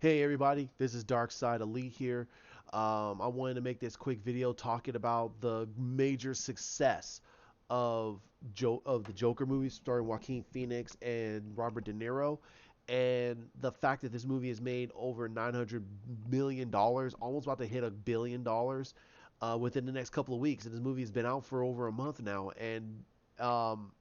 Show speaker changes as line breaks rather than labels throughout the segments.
Hey everybody, this is Dark Side Elite here. I wanted to make this quick video talking about the major success of the Joker movies starring Joaquin Phoenix and Robert De Niro, and the fact that this movie has made over $900 million, almost about to hit $1 billion within the next couple of weeks. And this movie has been out for over a month now, and um,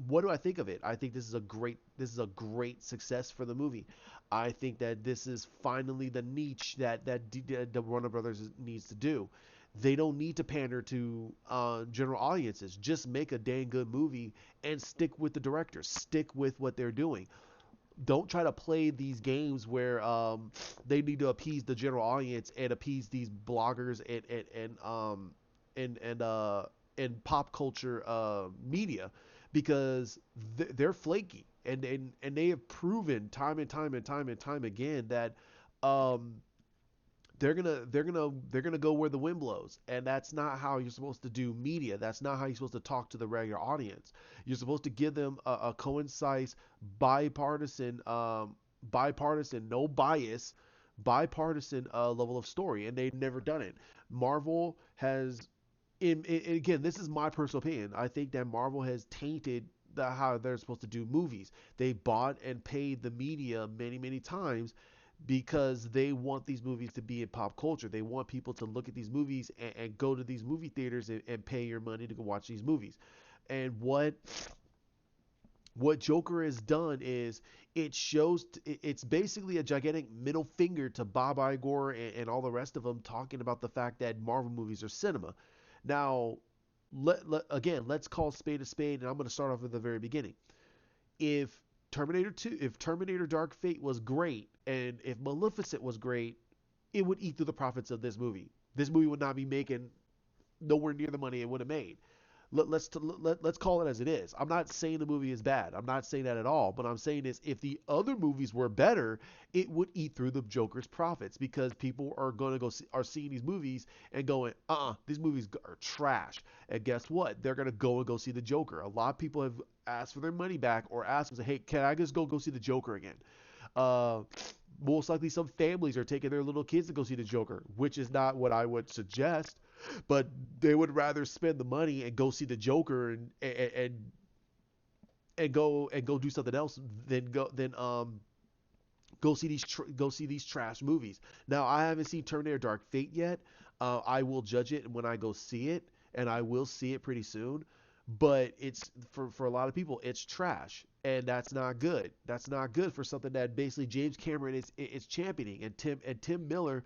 what do I think of it? I think this is a great success for the movie. I think that this is finally the niche that the Warner Brothers needs to do. They don't need to pander to general audiences. Just make a dang good movie and stick with the directors. Stick with what they're doing. Don't try to play these games where they need to appease the general audience and appease these bloggers and and uh and pop culture media because they're flaky and they have proven time and time and time and time again that um they're gonna go where the wind blows, and that's not how you're supposed to do media. That's not how you're supposed to talk to the regular audience. You're supposed to give them a concise, bipartisan, bipartisan, no bias, bipartisan level of story, and they've never done it. Marvel has, again, this is my personal opinion. I think that Marvel has tainted how they're supposed to do movies. They bought and paid the media many, many times because they want these movies to be in pop culture. They want people to look at these movies and go to these movie theaters and pay your money to go watch these movies. And what Joker has done is it's basically a gigantic middle finger to Bob Iger and all the rest of them talking about the fact that Marvel movies are cinema. Now, again, let's call spade a spade, and I'm going to start off at the very beginning. If if Terminator Dark Fate was great, and if Maleficent was great, it would eat through the profits of this movie. This movie would not be making nowhere near the money it would have made. Let's call it as it is. I'm not saying the movie is bad. I'm not saying that at all. But I'm saying is if the other movies were better, it would eat through the Joker's profits because people are going to are seeing these movies and going, these movies are trash. And guess what? They're going to go and go see the Joker. A lot of people have asked for their money back or asked them, hey, can I just go see the Joker again? Uh, Most likely some families are taking their little kids to go see the Joker, which is not what I would suggest, but they would rather spend the money and go see the Joker and go do something else than go see these trash movies. Now I haven't seen Terminator Dark Fate yet. I will judge it when I go see it, and I will see it pretty soon. But it's for a lot of people, it's trash, and that's not good. That's not good for something that basically James Cameron is championing, and Tim Miller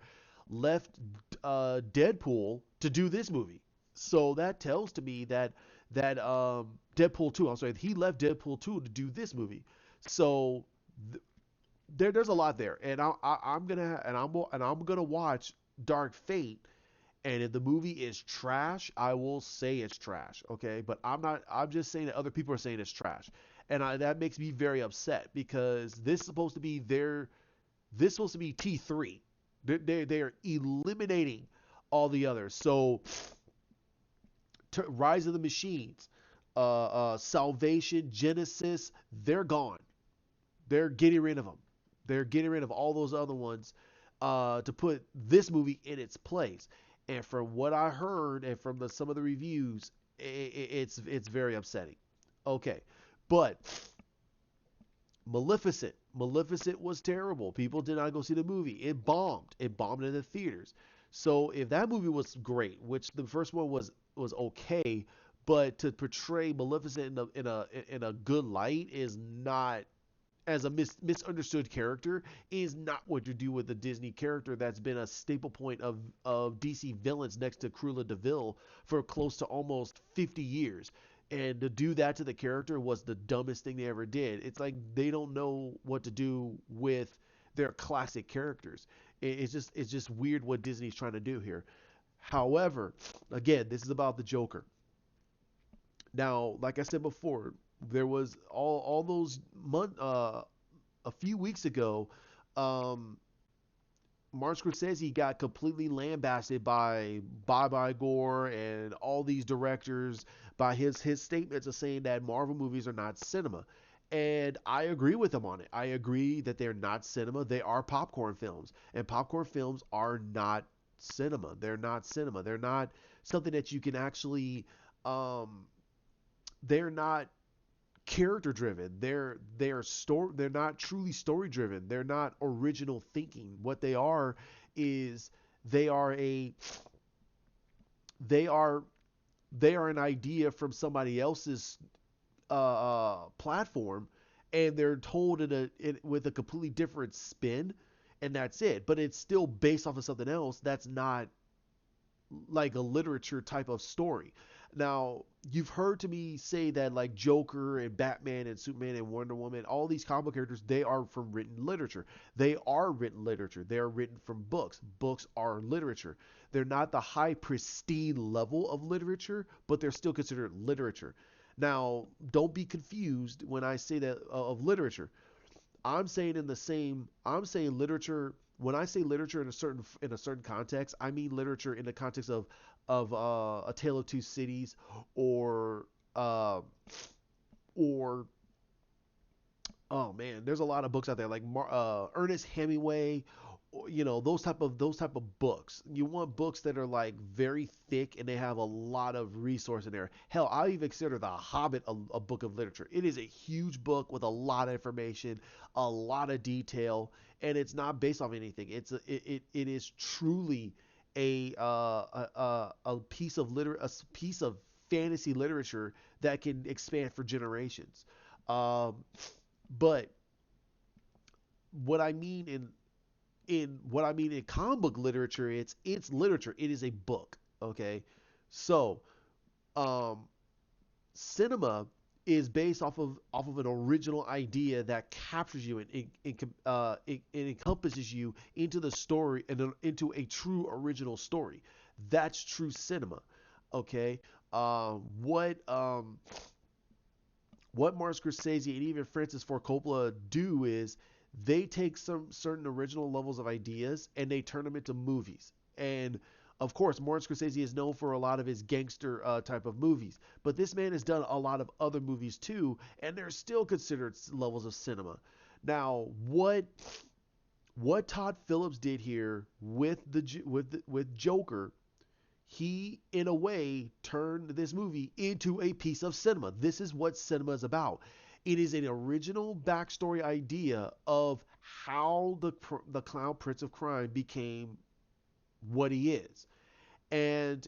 left Deadpool to do this movie. So that tells to me that Deadpool 2, I'm sorry, he left Deadpool 2 to do this movie. So there's a lot there, and I'm gonna watch Dark Fate, and if the movie is trash, I will say it's trash, okay? But I'm not. I'm just saying that other people are saying it's trash, and that makes me very upset because this is supposed to be their. This is supposed to be T3. They are eliminating all the others. So, Rise of the Machines, Salvation, Genesis, they're gone. They're getting rid of them. They're getting rid of all those other ones to put this movie in its place. And from what I heard and from some of the reviews, it's very upsetting. Okay, but Maleficent was terrible. People did not go see the movie. It bombed. It bombed in the theaters. So if that movie was great, which the first one was okay, but to portray Maleficent in a good light is not as a misunderstood character is not what you do with a Disney character that's been a staple point of DC villains next to Cruella de Vil for close to almost 50 years. And to do that to the character was the dumbest thing they ever did. It's like they don't know what to do with their classic characters. It's just weird what Disney's trying to do here. However, again, this is about the Joker. Now, like I said before, there was all those a few weeks ago, um, Martin Scorsese got completely lambasted by Bob Iger and all these directors by his statements of saying that Marvel movies are not cinema. And I agree with them on it. I agree that they're not cinema. They are popcorn films. And popcorn films are not cinema. They're not cinema. They're not something that you can actually um they're not character driven. They're not truly story driven. They're not original thinking. What they are is they are a they are they are an idea from somebody else's platform, and they're told with a completely different spin, and that's it. But it's still based off of something else that's not like a literature type of story. Now, you've heard to me say that like Joker and Batman and Superman and Wonder Woman, all these comic book characters, they are from written literature. They are written literature. They are written from books. Books are literature. They're not the high pristine level of literature, but they're still considered literature. Now, don't be confused when I say that of literature. I'm saying literature when I say literature in a certain context, I mean literature in the context of A Tale of Two Cities, or uh or oh man, there's a lot of books out there like Ernest Hemingway, those type of books. You want books that are like very thick and they have a lot of resource in there. Hell, I even consider The Hobbit a book of literature. It is a huge book with a lot of information, a lot of detail, and it's not based off anything. It is truly a piece of piece of fantasy literature that can expand for generations. Um, but what I mean in comic book literature, it's literature. It is a book. Okay, so um, cinema is based off of an original idea that captures you, and it encompasses you into the story and into a true original story. That's true cinema. Okay, um, what um, what Martin Scorsese and even Francis Ford Coppola do is they take some certain original levels of ideas and they turn them into movies. And of course, Martin Scorsese is known for a lot of his gangster type of movies, but this man has done a lot of other movies too, and they're still considered levels of cinema. Now, what Todd Phillips did here with Joker, he in a way turned this movie into a piece of cinema. This is what cinema is about. It is an original backstory idea of how the clown prince of crime became what he is, and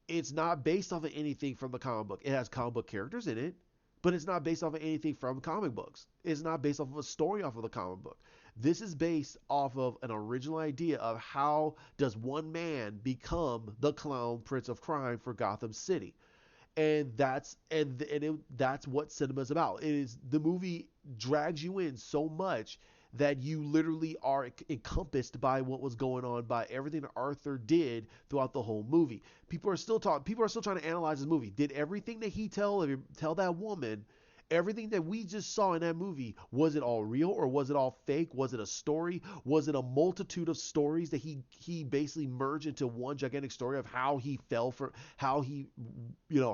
it's not based off of anything from the comic book. It has comic book characters in it, but it's not based off of anything from comic books. It's not based off of a story off of the comic book. This is based off of an original idea of how does one man become the clown prince of crime for Gotham City. And that's what cinema is about. It is the movie drags you in so much that you literally are encompassed by what was going on, by everything that Arthur did throughout the whole movie. People are still trying to analyze this movie. Did everything that he tell that woman, everything that we just saw in that movie, was it all real or was it all fake? Was it a story? Was it a multitude of stories that he basically merged into one gigantic story of how he fell for how he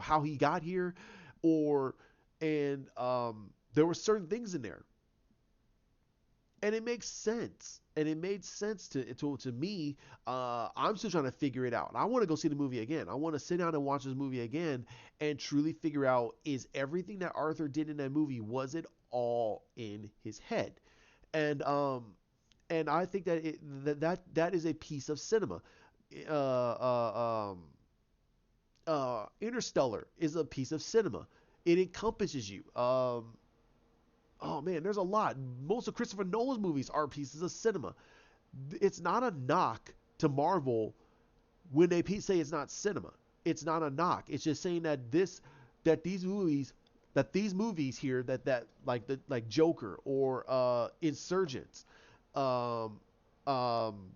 how he got here? Or and There were certain things in there, and it makes sense. And it made sense to me. I'm still trying to figure it out. I want to go see the movie again. I want to sit down and watch this movie again and truly figure out, is everything that Arthur did in that movie, was it all in his head? And I think that that is a piece of cinema. Uh, uh, um, Interstellar is a piece of cinema. It encompasses you. Oh man, there's a lot. Most of Christopher Nolan's movies are pieces of cinema. It's not a knock to Marvel when they say it's not cinema. It's not a knock. It's just saying that that these movies here, like Joker or Insurgents, um, um,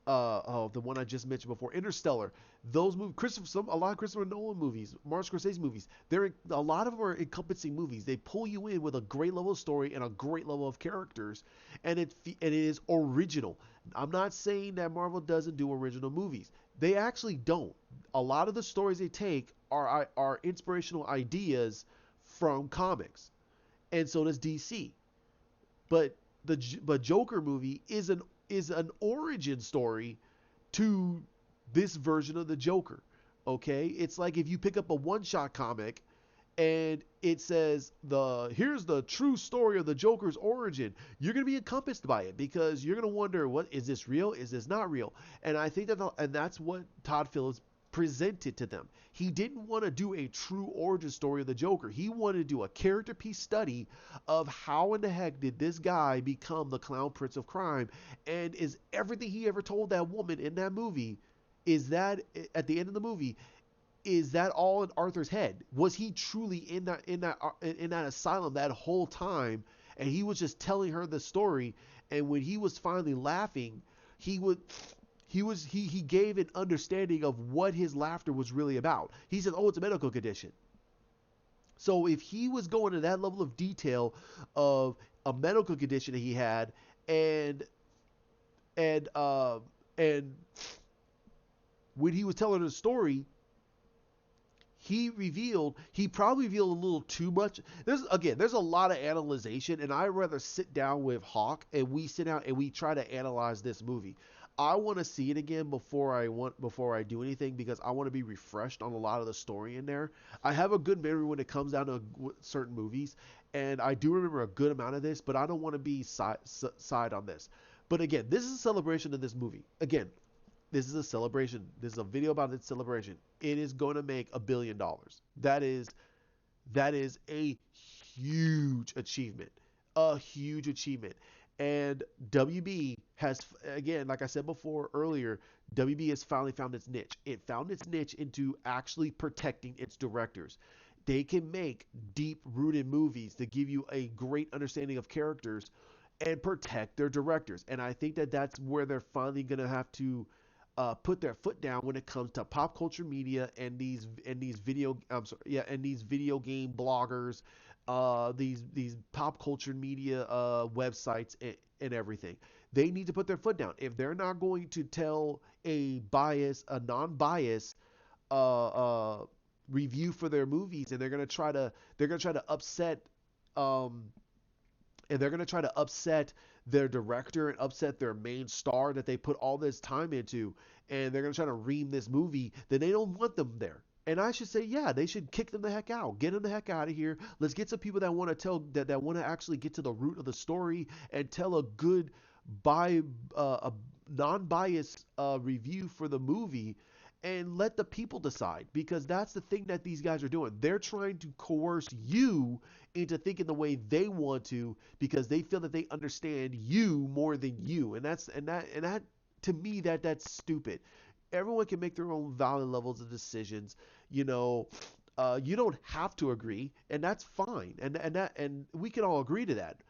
the one I just mentioned before, Interstellar. Those movies, a lot of Christopher Nolan movies, Martin Scorsese movies. A lot of them are encompassing movies. They pull you in with a great level of story and a great level of characters, and it is original. I'm not saying that Marvel doesn't do original movies. They actually don't. A lot of the stories they take are inspirational ideas from comics, and so does DC. But but Joker movie is an origin story to this version of the Joker. Okay, it's like if you pick up a one shot comic and it says the here's the true story of the Joker's origin, you're gonna be encompassed by it because you're gonna wonder, what is this real? Is this not real? And I think that and that's what Todd Phillips presented to them. He didn't want to do a true origin story of the Joker. He wanted to do a character piece study of how in the heck did this guy become the clown prince of crime, and is everything he ever told that woman in that movie, is that at the end of the movie, is that all in Arthur's head? Was he truly in that asylum that whole time, and he was just telling her the story? And when he was finally laughing, he would he gave an understanding of what his laughter was really about. He said, "Oh, it's a medical condition." So if he was going to that level of detail of a medical condition that he had, and and uh, and when he was telling the story, he probably revealed a little too much. There's a lot of analyzation, and I'd rather sit down with Hawk and we sit down and we try to analyze this movie. I want to see it again before I do anything, because I want to be refreshed on a lot of the story in there. I have a good memory when it comes down to certain movies, and I do remember a good amount of this, but I don't want to be side on this. But again, this is a celebration of this movie. Again, this is a celebration. This is a video about its celebration. It is going to make $1 billion. That is a huge achievement. A huge achievement. And WB has, again, like I said before earlier, WB has finally found its niche. It found its niche into actually protecting its directors. They can make deep rooted movies that give you a great understanding of characters and protect their directors. And I think that that's where they're finally going to have to put their foot down when it comes to pop culture media and these video and these video game bloggers, these pop culture media websites and everything. They need to put their foot down. If they're not going to tell a non-bias uh, uh, review for their movies, and they're gonna try to upset um, and they're going to try to upset their director and upset their main star that they put all this time into, and they're going to try to ream this movie, then they don't want them there. And I should say, yeah, they should kick them the heck out. Get them the heck out of here. Let's get some people that want to that want to actually get to the root of the story and tell a good by a non-biased review for the movie, and let the people decide, because that's the thing that these guys are doing. They're trying to coerce you into thinking the way they want to, because they feel that they understand you more than you, and that to me, that's stupid. Everyone can make their own valid levels of decisions. You know, you don't have to agree, and that's fine. And we can all agree to that.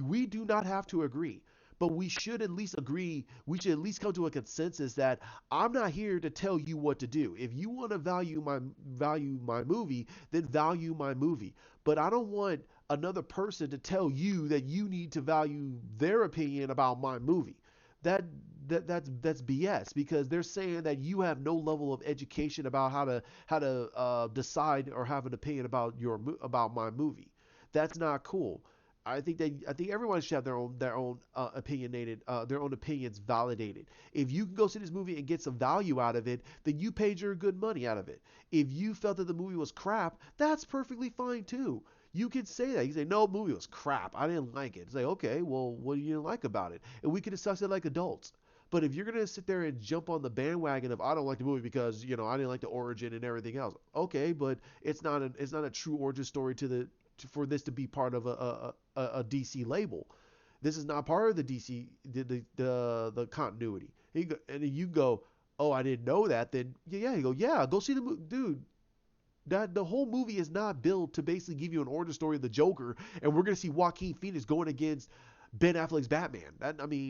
We do not have to agree, but we should at least agree. We should at least come to a consensus that I'm not here to tell you what to do. If you want to value my movie, then value my movie. But I don't want another person to tell you that you need to value their opinion about my movie. That that's BS, because they're saying that you have no level of education about how to decide or have an opinion about about my movie. That's not cool. I think everyone should have their own opinionated their own opinions validated. If you can go see this movie and get some value out of it, then you paid your good money out of it. If you felt that the movie was crap, that's perfectly fine too. You could say that. You say, no, the movie was crap. I didn't like it. Say, okay, well, what do you like about it? And we could discuss it like adults. But if you're gonna sit there and jump on the bandwagon of I don't like the movie because I didn't like the origin and everything else, okay, but it's not a true origin story for this to be part of a DC label. This is not part of the DC the continuity. And then you go, oh, I didn't know that. Then yeah, you go, yeah, go see the movie, dude. That the whole movie is not built to basically give you an origin story of the Joker, and we're gonna see Joaquin Phoenix going against Ben Affleck's Batman.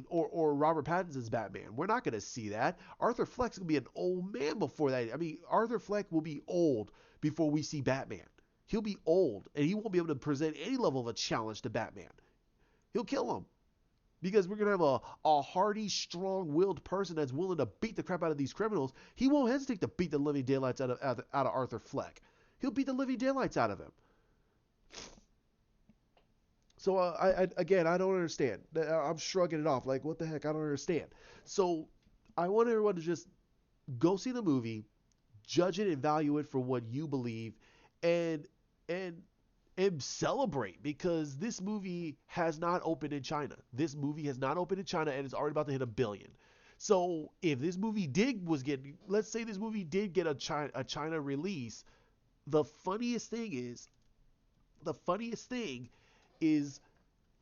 Or Robert Pattinson's Batman. We're not gonna see that. Arthur Fleck's gonna be an old man before that. I mean, Arthur Fleck will be old before we see Batman. He'll be old, and he won't be able to present any level of a challenge to Batman. He'll kill him, because we're gonna have a hardy, strong-willed person that's willing to beat the crap out of these criminals. He won't hesitate to beat the living daylights out of Arthur Fleck. He'll beat the living daylights out of him. So again, I don't understand. I'm shrugging it off. Like, what the heck? I don't understand. So I want everyone to just go see the movie, judge it and value it for what you believe, and and and celebrate because this movie has not opened in China. This movie has not opened in China and it's already about to hit 1 billion. So if this movie did was get, let's say this movie did get a China release, the funniest thing is the funniest thing is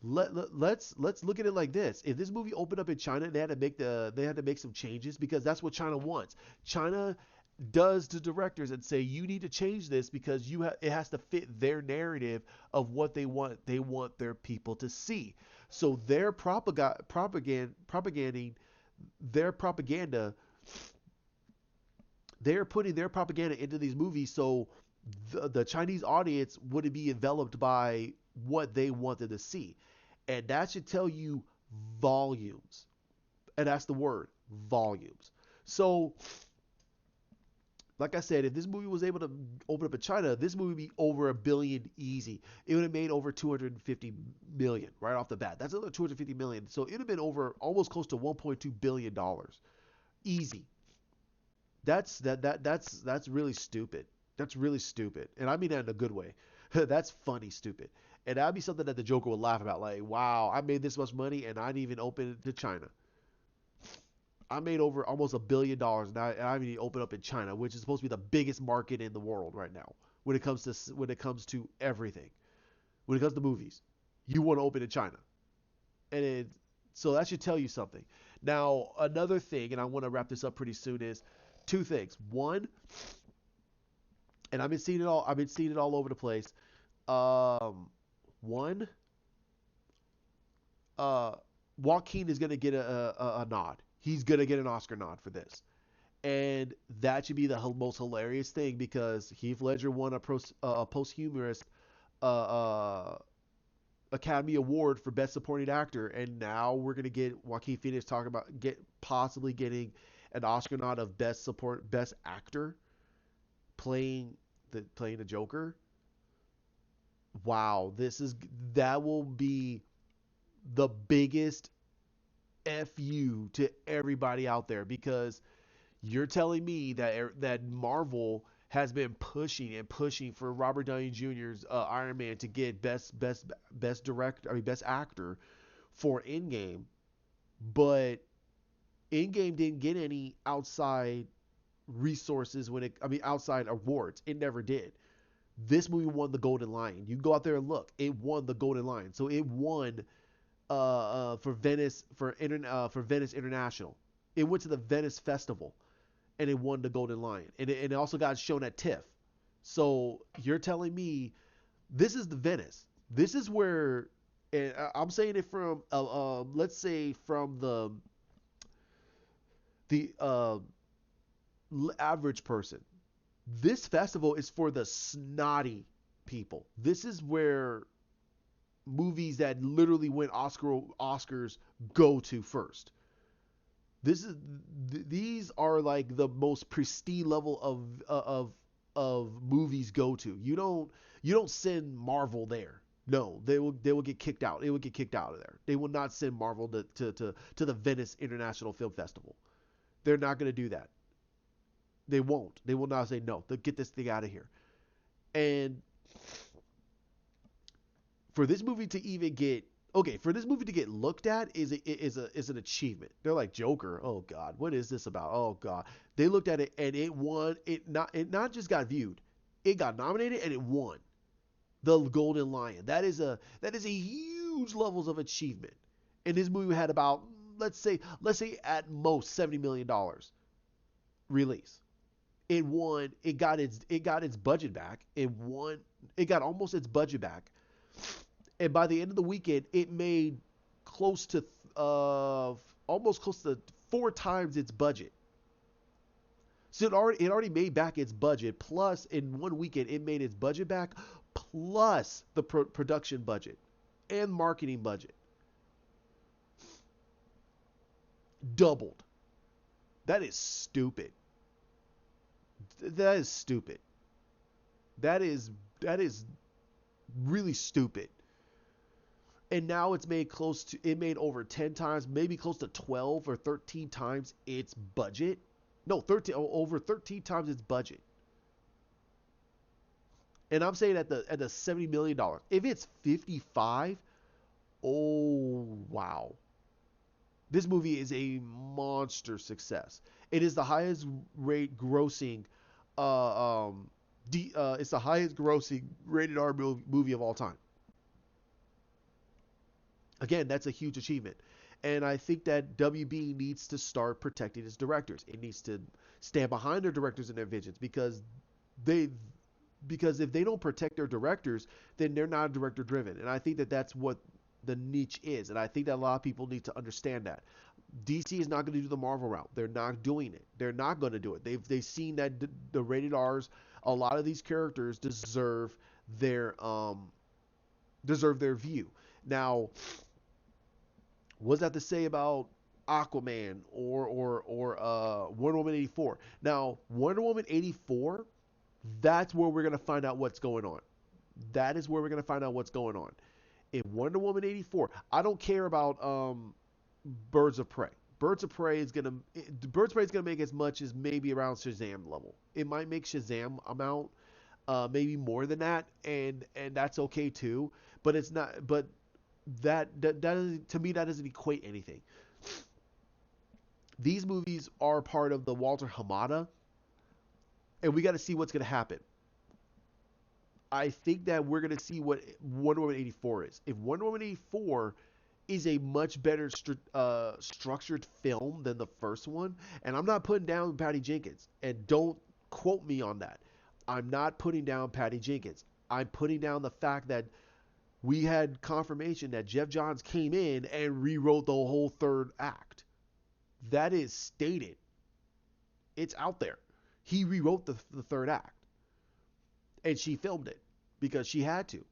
let's look at it like this. If this movie opened up in China, they had to make some changes because that's what China wants. China does to directors and say you need to change this because it has to fit their narrative of what they want. They want their people to see. So their propaganding their propaganda, they're putting their propaganda into these movies so the Chinese audience wouldn't be enveloped by what they wanted to see. And that should tell you volumes. And that's the word, volumes. So, like I said, if this movie was able to open up in China, this movie would be over 1 billion easy. It would have made over 250 million right off the bat. That's another 250 million. So it would have been over almost close to 1.2 billion dollars. Easy. That's really stupid. That's really stupid. And I mean that in a good way. That's funny stupid. And that'd be something that the Joker would laugh about. Like, wow, I made this much money and I didn't even open it to China. I made over almost $1 billion and I haven't even opened up in China, which is supposed to be the biggest market in the world right now when it comes to everything. When it comes to movies, you want to open in China, and so that should tell you something. Now, another thing, and I want to wrap this up pretty soon, is two things. One, and I've been seeing it all. I've been seeing it all over the place. Um, one, uh, Joaquin is gonna get a nod. He's gonna get an Oscar nod for this, and that should be the most hilarious thing because Heath Ledger won a posthumous uh, uh, Academy Award for Best Supporting Actor, and now we're gonna get Joaquin Phoenix talking about possibly getting an Oscar nod of Best Actor playing the Joker. Wow, that will be the biggest fu to everybody out there because you're telling me that Marvel has been pushing and pushing for Robert Downey Jr.'s Iron Man to get best director, I mean best actor for Endgame, but Endgame didn't get any outside resources outside awards. It never did. This movie won the Golden Lion. You can go out there and look. It won the Golden Lion. So it won for Venice International. It went to the Venice Festival and it won the Golden Lion. And it also got shown at TIFF. So you're telling me this is the Venice. This is where, and I'm saying it from, let's say from the average person. This festival is for the snotty people. This is where movies that literally win Oscars go to first. This is these are like the most pristine level of movies go to. You don't send Marvel there. No, they will get kicked out. They will get kicked out of there. They will not send Marvel to the Venice International Film Festival. They're not going to do that. They won't. They will not say no. They'll get this thing out of here. And for this movie to even get okay, for this movie to get looked at is an achievement. They're like Joker. Oh God, what is this about? Oh God, they looked at it and it won. It not just got viewed, it got nominated and it won the Golden Lion. That is a huge levels of achievement. And this movie had about let's say at most $70 million release. It won. It got its budget back. It won. It got almost its budget back and by the end of the weekend, it made close to almost close to 4 times its budget. So it already made back its budget. Plus, in one weekend, it made its budget back, plus the production budget and marketing budget doubled. That is stupid. That is stupid. That is really stupid. and now it's made close to it made over 10 times, maybe close to 12 or 13 times its budget. No, 13 over 13 times its budget. And I'm saying at the $70 million. If it's 55, oh wow. This movie is a monster success. It is the highest rate grossing it's the highest grossing rated R movie of all time. Again, that's a huge achievement. And I think that WB needs to start protecting its directors. It needs to stand behind their directors and their visions they because if they don't protect their directors, then they're not director driven. And I think that that's what the niche is. And I think that a lot of people need to understand that. DC is not going to do the Marvel route. They're not doing it. They're not going to do it. They've seen that the rated R's, a lot of these characters their deserve their view. Now, what's that to say about Aquaman or Wonder Woman 84? Now, Wonder Woman 84, that's where we're gonna find out what's going on. That is where we're gonna find out what's going on. In Wonder Woman 84, I don't care about Birds of Prey. Birds of Prey is gonna make as much as maybe around Shazam level. It might make Shazam amount, maybe more than that, and that's okay too. But it's not. But that is, to me, that doesn't equate anything. These movies are part of the Walter Hamada, and we got to see what's gonna happen. I think that we're gonna see what Wonder Woman 84 is. If Wonder Woman 84 is a much better structured film than the first one. And I'm not putting down Patty Jenkins. And don't quote me on that. I'm not putting down Patty Jenkins. I'm putting down the fact that we had confirmation that Jeff Johns came in and rewrote the whole third act. That is stated. It's out there. He rewrote the third act. And she filmed it because she had to.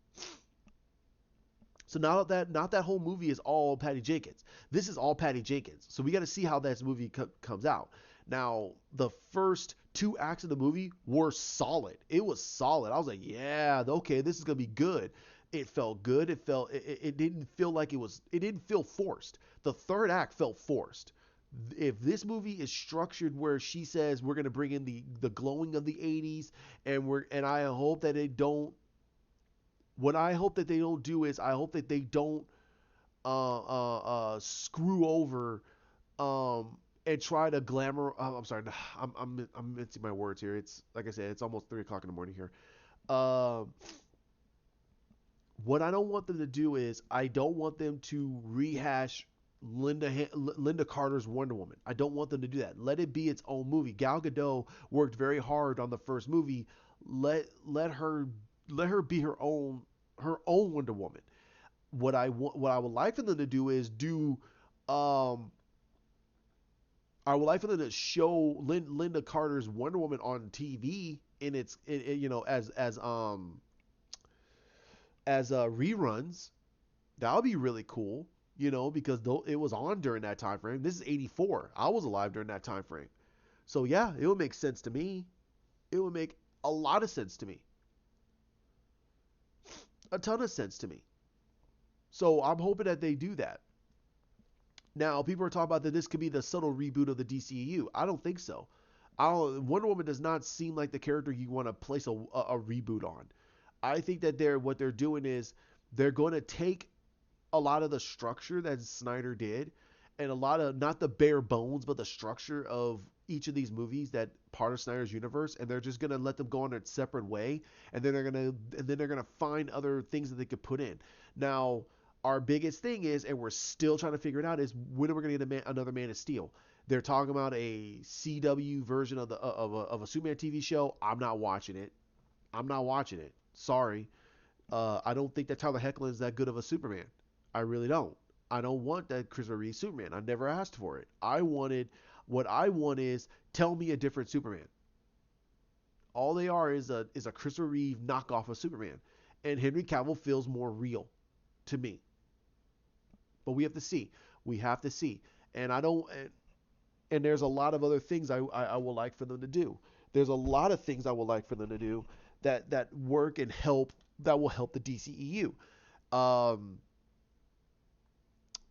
So now that not that whole movie is all Patty Jenkins. This is all Patty Jenkins. So we got to see how this movie comes out. Now the first two acts of the movie were solid. It was solid. I was like, yeah, okay, this is gonna be good. It felt good. It didn't feel like it was. It didn't feel forced. The third act felt forced. If this movie is structured where she says we're gonna bring in the glowing of the 80s and I hope that they don't what I hope that they don't do is I hope that they don't screw over and try to glamour. I'm sorry, I'm mincing my words here. It's like I said, it's almost 3 o'clock in the morning here. Um, what I don't want them to do is I don't want them to rehash Linda Carter's Wonder Woman. I don't want them to do that. Let it be its own movie. Gal Gadot worked very hard on the first movie. Let her be her own Wonder Woman. What I would like for them to do is do um I would like for them to show Linda Carter's Wonder Woman on TV in as reruns. That would be really cool, because though it was on during that time frame. This is 84. I was alive during that time frame. So yeah, it would make sense to me. It would make a lot of sense to me. A ton of sense to me. So I'm hoping that they do that. Now, people are talking about that this could be the subtle reboot of the DCEU. I don't think so. Wonder Woman does not seem like the character you want to place a reboot on. I think that what they're doing is they're going to take a lot of the structure that Snyder did and a lot of not the bare bones but the structure of each of these movies that part of Snyder's universe, and they're just going to let them go on a separate way, and then they're going to find other things that they could put in. Now, our biggest thing is, and we're still trying to figure it out, is when are we going to get another Man of Steel? They're talking about a CW version of a Superman TV show. I'm not watching it. I'm not watching it. Sorry. I don't think that Tyler Hoechlin is that good of a Superman. I really don't. I don't want that Christopher Reeve Superman. I never asked for it. What I want is tell me a different Superman. All they are is a Christopher Reeve knockoff of Superman, and Henry Cavill feels more real to me. But we have to see. We have to see. And I don't. And there's a lot of other things I would like for them to do. There's a lot of things I would like for them to do that work and help that will help the DCEU. Um,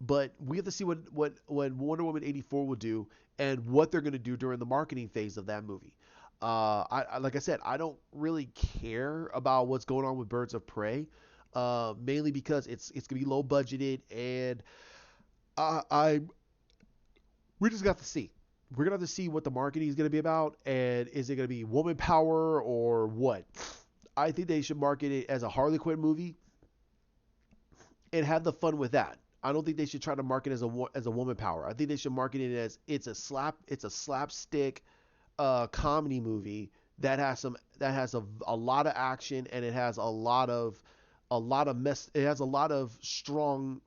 But we have to see what Wonder Woman 84 will do and what they're going to do during the marketing phase of that movie. Like I said, I don't really care about what's going on with Birds of Prey, mainly because it's gonna be low budgeted, and I we just got to see. We're gonna have to see what the marketing is gonna be about, and is it gonna be woman power or what? I think they should market it as a Harley Quinn movie and have the fun with that. I don't think they should try to market it as a woman power. I think they should market it as it's a slapstick comedy movie that has a lot of action, and it has a lot of mess. It has a lot of strong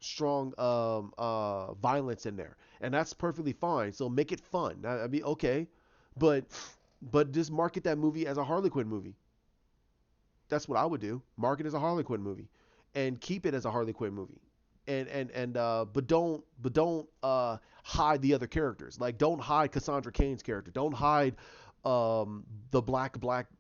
violence in there, and that's perfectly fine. So make it fun. I mean, okay, but just market that movie as a Harley Quinn movie. That's what I would do. Market as a Harley Quinn movie, and keep it as a Harley Quinn movie. But don't hide the other characters. Like, don't hide Cassandra Cain's character. Don't hide the Black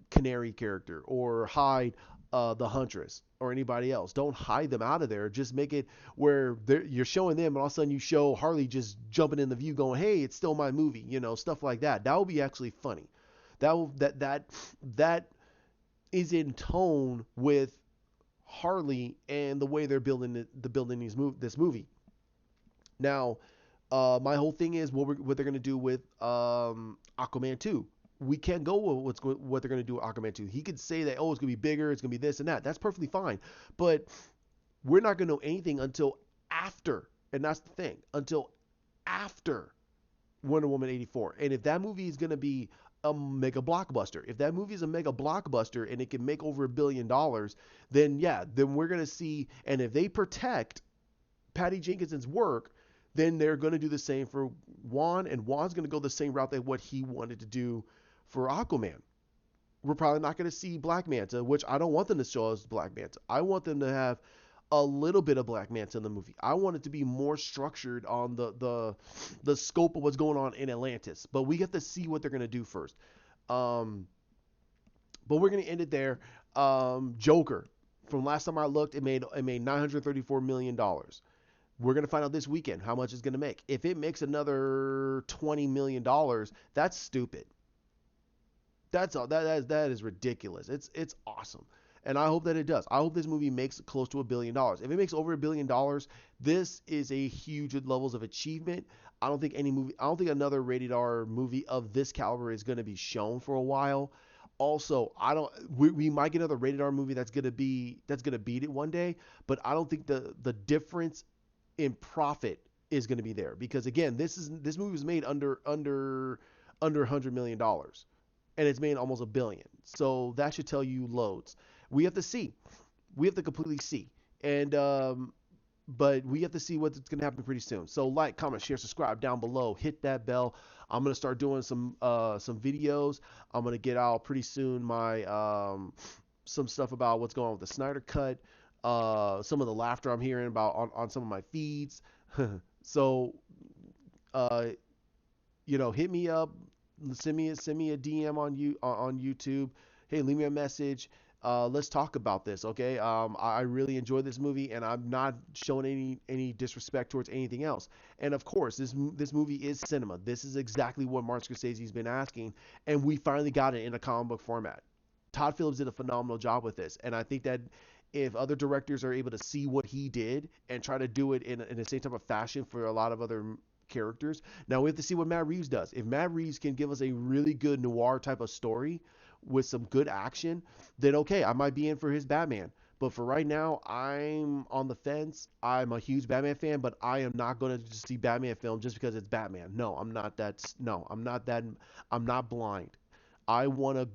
Canary character, or hide the Huntress or anybody else. Don't hide them out of there. Just make it where you're showing them, and all of a sudden you show Harley just jumping in the view, going, "Hey, it's still my movie," stuff like that. That would be actually funny. That is in tone with Harley and the way they're building this movie. Now, my whole thing is what they're gonna do with Aquaman 2. We can't go with what they're gonna do with Aquaman 2. He could say that, oh, it's gonna be bigger, it's gonna be this and that. That's perfectly fine, but we're not gonna know anything until after, and that's the thing, until after Wonder Woman 84. And if that movie is going to be a mega blockbuster, if that movie is a mega blockbuster and it can make over $1 billion, then yeah, then we're going to see. And if they protect Patty Jenkinson's work, then they're going to do the same for Juan, and Juan's going to go the same route that what he wanted to do for Aquaman. We're probably not going to see Black Manta, which I don't want them to show us Black Manta. I want them to have a little bit of Black Manta in the movie. I want it to be more structured on the scope of what's going on in Atlantis. But we get to see what they're gonna do first. Um, but we're gonna end it there. Joker. From last time I looked, it made $934 million. We're gonna find out this weekend how much it's gonna make. If it makes another $20 million, that's stupid. That's all. That is ridiculous. It's awesome, and I hope that it does. I hope this movie makes close to $1 billion. If it makes over $1 billion, this is a huge levels of achievement. I don't think another rated R movie of this caliber is going to be shown for a while. Also, I don't. We might get another rated R movie that's gonna beat it one day, but I don't think the difference in profit is going to be there, because again, this movie was made under $100 million, and it's made almost $1 billion. So that should tell you loads. We have to see. We have to completely see. And but we have to see what's going to happen pretty soon. So like, comment, share, subscribe down below. Hit that bell. I'm gonna start doing some videos. I'm gonna get out pretty soon my some stuff about what's going on with the Snyder cut. Some of the laughter I'm hearing about on some of my feeds. So uh, hit me up, send me a DM on YouTube. Hey, leave me a message. Let's talk about this, okay? I really enjoyed this movie, and I'm not showing any disrespect towards anything else. And of course, this movie is cinema. This is exactly what Martin Scorsese's been asking, and we finally got it in a comic book format. Todd Phillips did a phenomenal job with this, and I think that if other directors are able to see what he did and try to do it in the same type of fashion for a lot of other characters. Now we have to see what Matt Reeves does. If Matt Reeves can give us a really good noir type of story with some good action, then okay, I might be in for his Batman. But for right now, I'm on the fence. I'm a huge Batman fan, but I am not going to just see Batman film just because it's Batman. No, I'm not that. No, I'm not that. I'm not blind. I want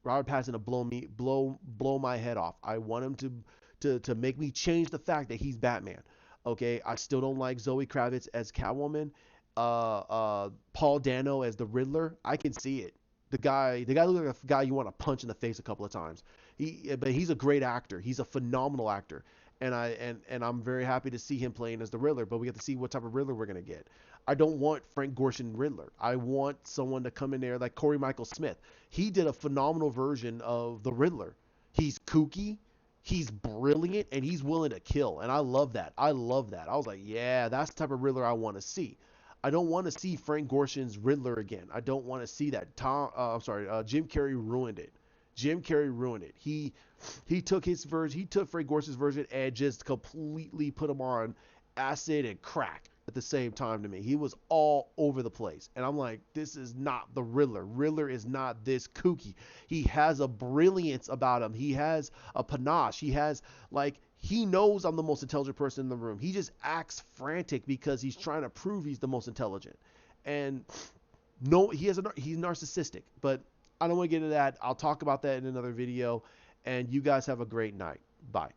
Robert Pattinson to blow my head off. I want him to make me change the fact that he's Batman. Okay, I still don't like Zoe Kravitz as Catwoman. Paul Dano as the Riddler. I can see it. The guy looks like a guy you want to punch in the face a couple of times. But he's a great actor. He's a phenomenal actor, and I'm very happy to see him playing as the Riddler. But we have to see what type of Riddler we're gonna get. I don't want Frank Gorshin Riddler. I want someone to come in there like Corey Michael Smith. He did a phenomenal version of the Riddler. He's kooky. he's brilliant and he's willing to kill. And I love that. I love that. I was like, yeah, that's the type of Riddler I want to see. I don't want to see Frank Gorshin's Riddler again. I don't want to see that. I'm sorry, Jim Carrey ruined it. Jim Carrey ruined it. He took his version, he took Frank Gorshin's version and just completely put him on acid and crack at the same time to me. He was all over the place. And I'm like, this is not the Riddler. Riddler is not this kooky. He has a brilliance about him. He has a panache. He has, like, he knows I'm the most intelligent person in the room. He just acts frantic because he's trying to prove he's the most intelligent. And no, he's narcissistic, but I don't want to get into that. I'll talk about that in another video. And you guys have a great night. Bye.